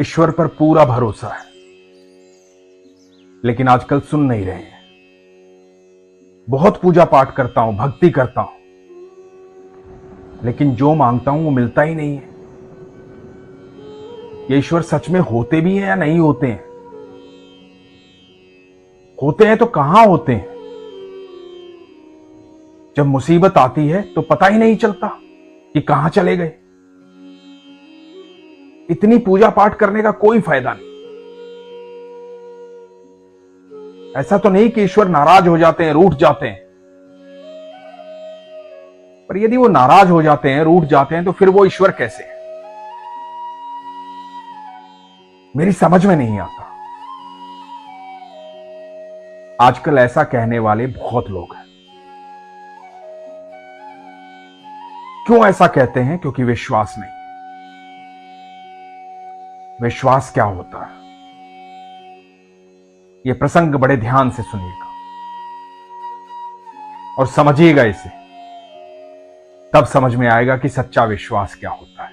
ईश्वर पर पूरा भरोसा है, लेकिन आजकल सुन नहीं रहे हैं। बहुत पूजा पाठ करता हूं, भक्ति करता हूं, लेकिन जो मांगता हूं वो मिलता ही नहीं है। ये ईश्वर सच में होते भी हैं या नहीं होते हैं? होते हैं तो कहां होते हैं? जब मुसीबत आती है तो पता ही नहीं चलता कि कहां चले गए। इतनी पूजा पाठ करने का कोई फायदा नहीं। ऐसा तो नहीं कि ईश्वर नाराज हो जाते हैं, रूठ जाते हैं, पर यदि वो नाराज हो जाते हैं, रूठ जाते हैं, तो फिर वो ईश्वर कैसे है? मेरी समझ में नहीं आता। आजकल ऐसा कहने वाले बहुत लोग हैं। क्यों ऐसा कहते हैं? क्योंकि विश्वास नहीं। विश्वास क्या होता है? यह प्रसंग बड़े ध्यान से सुनिएगा और समझिएगा इसे, तब समझ में आएगा कि सच्चा विश्वास क्या होता है।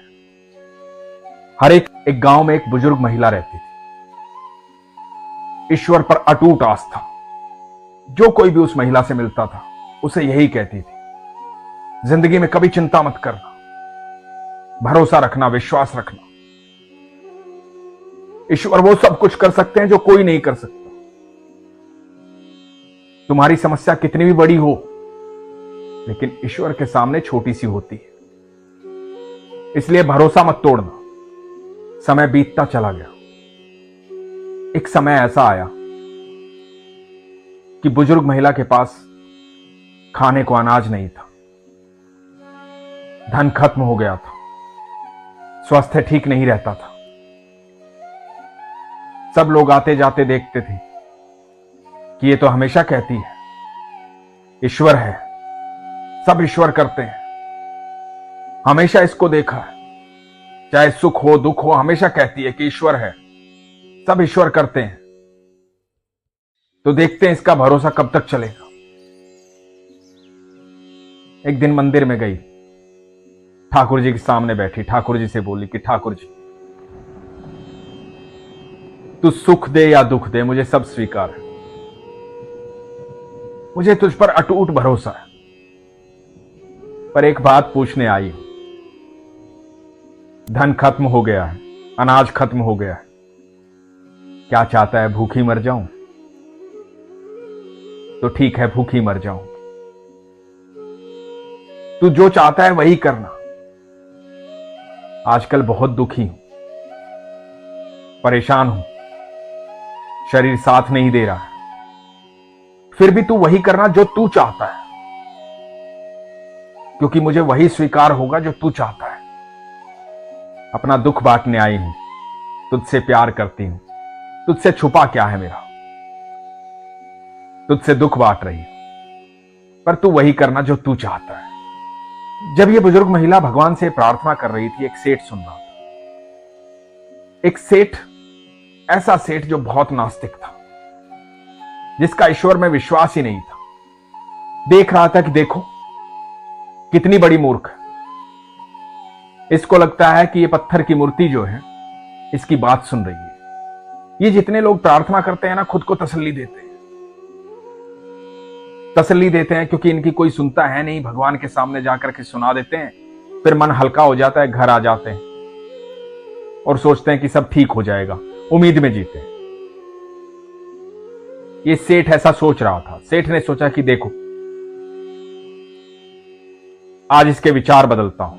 हर एक गांव में एक बुजुर्ग महिला रहती थी। ईश्वर पर अटूट आस्था। जो कोई भी उस महिला से मिलता था उसे यही कहती थी, जिंदगी में कभी चिंता मत करना, भरोसा रखना, विश्वास रखना। ईश्वर वो सब कुछ कर सकते हैं जो कोई नहीं कर सकता। तुम्हारी समस्या कितनी भी बड़ी हो, लेकिन ईश्वर के सामने छोटी सी होती है। इसलिए भरोसा मत तोड़ना। समय बीतता चला गया। एक समय ऐसा आया कि बुजुर्ग महिला के पास खाने को अनाज नहीं था, धन खत्म हो गया था, स्वास्थ्य ठीक नहीं रहता था। सब लोग आते जाते देखते थे कि ये तो हमेशा कहती है ईश्वर है, सब ईश्वर करते हैं। हमेशा इसको देखा है, चाहे सुख हो दुख हो, हमेशा कहती है कि ईश्वर है, सब ईश्वर करते हैं। तो देखते हैं इसका भरोसा कब तक चलेगा। एक दिन मंदिर में गई, ठाकुर जी के सामने बैठी, ठाकुर जी से बोली कि ठाकुर जी, तू सुख दे या दुख दे, मुझे सब स्वीकार है। मुझे तुझ पर अटूट भरोसा है, पर एक बात पूछने आई। धन खत्म हो गया है, अनाज खत्म हो गया है, क्या चाहता है, भूखी मर जाऊं? तो ठीक है, भूखी मर जाऊं। तू जो चाहता है वही करना। आजकल बहुत दुखी हूं, परेशान हूं, शरीर साथ नहीं दे रहा है, फिर भी तू वही करना जो तू चाहता है, क्योंकि मुझे वही स्वीकार होगा जो तू चाहता है। अपना दुख बांटने आई हूं, तुझसे प्यार करती हूं, तुझसे छुपा क्या है मेरा? तुझसे दुख बांट रही हूं, पर तू वही करना जो तू चाहता है। जब यह बुजुर्ग महिला भगवान से प्रार्थना कर रही थी, एक सेठ सुन रहा था। एक सेठ, ऐसा सेठ जो बहुत नास्तिक था, जिसका ईश्वर में विश्वास ही नहीं था। देख रहा था कि देखो कितनी बड़ी मूर्ख है। इसको लगता है कि ये पत्थर की मूर्ति जो है इसकी बात सुन रही है। ये जितने लोग प्रार्थना करते हैं ना, खुद को तसल्ली देते हैं। तसल्ली देते हैं क्योंकि इनकी कोई सुनता है नहीं, भगवान के सामने जाकर के सुना देते हैं, फिर मन हल्का हो जाता है, घर आ जाते हैं और सोचते हैं कि सब ठीक हो जाएगा, उम्मीद में जीते हैं। ये सेठ ऐसा सोच रहा था। सेठ ने सोचा कि देखो, आज इसके विचार बदलता हूं।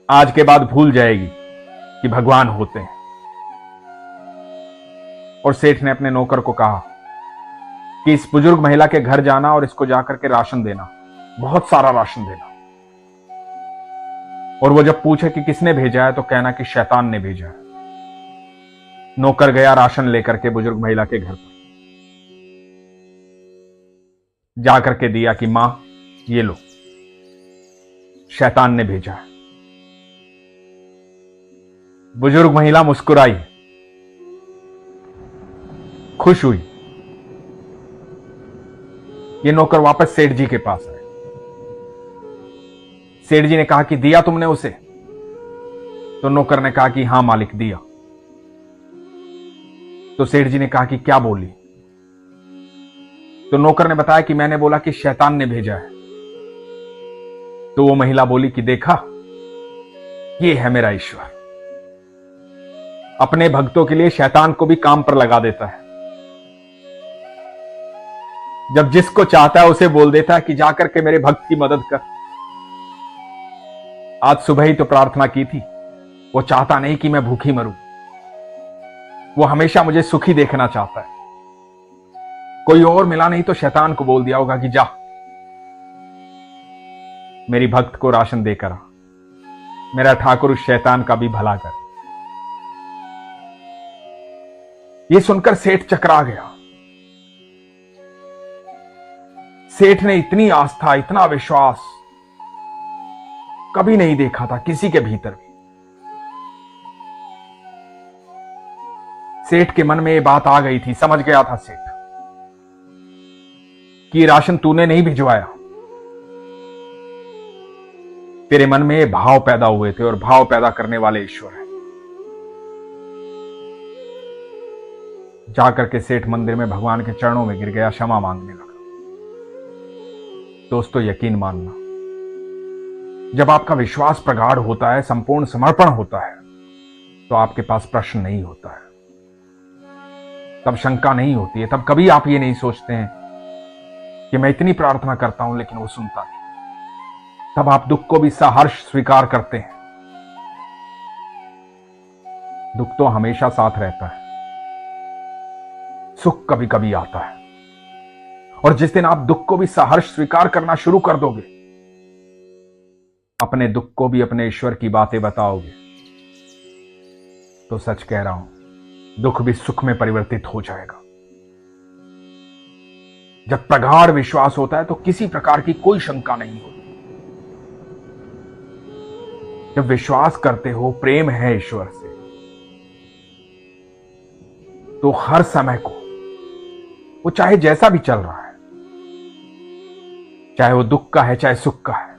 आज के बाद भूल जाएगी कि भगवान होते हैं। और सेठ ने अपने नौकर को कहा कि इस बुजुर्ग महिला के घर जाना और इसको जाकर के राशन देना, बहुत सारा राशन देना। और वो जब पूछे कि किसने भेजा है, तो कहना कि शैतान ने भेजा है। नौकर गया राशन लेकर के बुजुर्ग महिला के घर पर, जाकर के दिया कि मां ये लो, शैतान ने भेजा है। बुजुर्ग महिला मुस्कुराई, खुश हुई। ये नौकर वापस सेठ जी के पास आए। सेठ जी ने कहा कि दिया तुमने उसे? तो नौकर ने कहा कि हां मालिक, दिया। तो सेठ जी ने कहा कि क्या बोली? तो नौकर ने बताया कि मैंने बोला कि शैतान ने भेजा है। तो वो महिला बोली कि देखा, ये है मेरा ईश्वर, अपने भक्तों के लिए शैतान को भी काम पर लगा देता है। जब जिसको चाहता है उसे बोल देता है कि जाकर के मेरे भक्त की मदद कर। आज सुबह ही तो प्रार्थना की थी। वो चाहता नहीं कि मैं भूखी मरूं, वो हमेशा मुझे सुखी देखना चाहता है। कोई और मिला नहीं तो शैतान को बोल दिया होगा कि जा मेरी भक्त को राशन देकर आ, मेरा ठाकुर उस शैतान का भी भला कर। ये सुनकर सेठ चकरा गया। सेठ ने इतनी आस्था, इतना विश्वास कभी नहीं देखा था किसी के भीतर भी। सेठ के मन में ये बात आ गई थी, समझ गया था सेठ कि राशन तूने नहीं भिजवाया, तेरे मन में ये भाव पैदा हुए थे और भाव पैदा करने वाले ईश्वर है। जाकर के सेठ मंदिर में भगवान के चरणों में गिर गया, क्षमा मांगने लगा। दोस्तों, यकीन मानना, जब आपका विश्वास प्रगाढ़ होता है, संपूर्ण समर्पण होता है, तो आपके पास प्रश्न नहीं होता है, तब शंका नहीं होती है, तब कभी आप ये नहीं सोचते हैं कि मैं इतनी प्रार्थना करता हूं लेकिन वो सुनता नहीं। तब आप दुख को भी सहर्ष स्वीकार करते हैं। दुख तो हमेशा साथ रहता है, सुख कभी कभी आता है, और जिस दिन आप दुख को भी सहर्ष स्वीकार करना शुरू कर दोगे, अपने दुख को भी अपने ईश्वर की बातें बताओगे, तो सच कह रहा हूं, दुख भी सुख में परिवर्तित हो जाएगा। जब प्रगाढ़ विश्वास होता है तो किसी प्रकार की कोई शंका नहीं होती। जब विश्वास करते हो, प्रेम है ईश्वर से, तो हर समय को, वो चाहे जैसा भी चल रहा है, चाहे वो दुख का है चाहे सुख का है,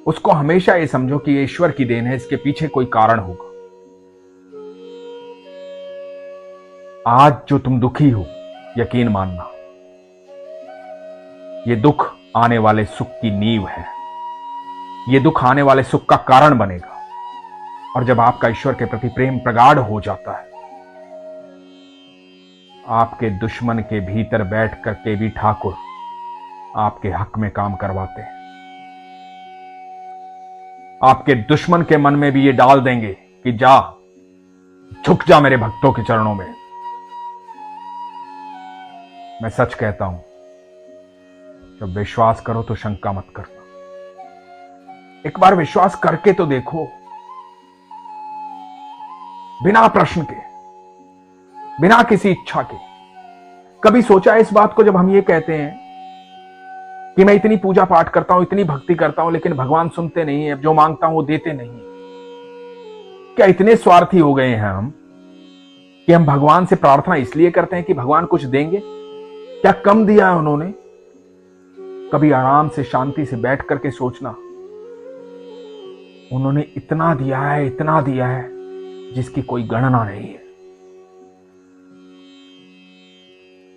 उसको हमेशा ये समझो कि ये ईश्वर की देन है, इसके पीछे कोई कारण होगा। आज जो तुम दुखी हो, यकीन मानना, ये दुख आने वाले सुख की नींव है। ये दुख आने वाले सुख का कारण बनेगा। और जब आपका ईश्वर के प्रति प्रेम प्रगाढ़ हो जाता है, आपके दुश्मन के भीतर बैठ करके भी ठाकुर आपके हक में काम करवाते हैं। आपके दुश्मन के मन में भी ये डाल देंगे कि जा, झुक जा मेरे भक्तों के चरणों में। मैं सच कहता हूं, जब विश्वास करो तो शंका मत करना। एक बार विश्वास करके तो देखो, बिना प्रश्न के, बिना किसी इच्छा के। कभी सोचा है इस बात को, जब हम ये कहते हैं कि मैं इतनी पूजा पाठ करता हूं, इतनी भक्ति करता हूं, लेकिन भगवान सुनते नहीं है, जो मांगता हूं वो देते नहीं है। क्या इतने स्वार्थी हो गए हैं हम कि हम भगवान से प्रार्थना इसलिए करते हैं कि भगवान कुछ देंगे? क्या कम दिया है उन्होंने? कभी आराम से, शांति से बैठ करके सोचना, उन्होंने इतना दिया है, इतना दिया है जिसकी कोई गणना नहीं है।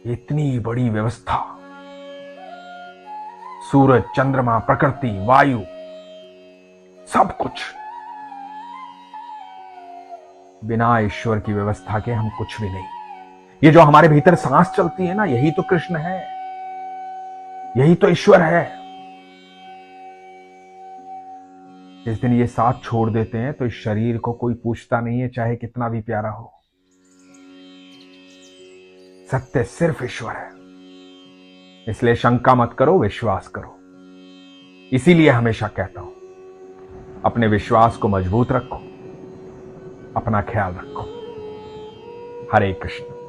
इतनी बड़ी व्यवस्था, सूरज, चंद्रमा, प्रकृति, वायु, सब कुछ, बिना ईश्वर की व्यवस्था के हम कुछ भी नहीं। ये जो हमारे भीतर सांस चलती है ना, यही तो कृष्ण है, यही तो ईश्वर है। जिस दिन ये साथ छोड़ देते हैं तो इस शरीर को कोई पूछता नहीं है, चाहे कितना भी प्यारा हो। सत्य सिर्फ ईश्वर है। इसलिए शंका मत करो, विश्वास करो। इसीलिए हमेशा कहता हूं, अपने विश्वास को मजबूत रखो, अपना ख्याल रखो। हरे कृष्ण।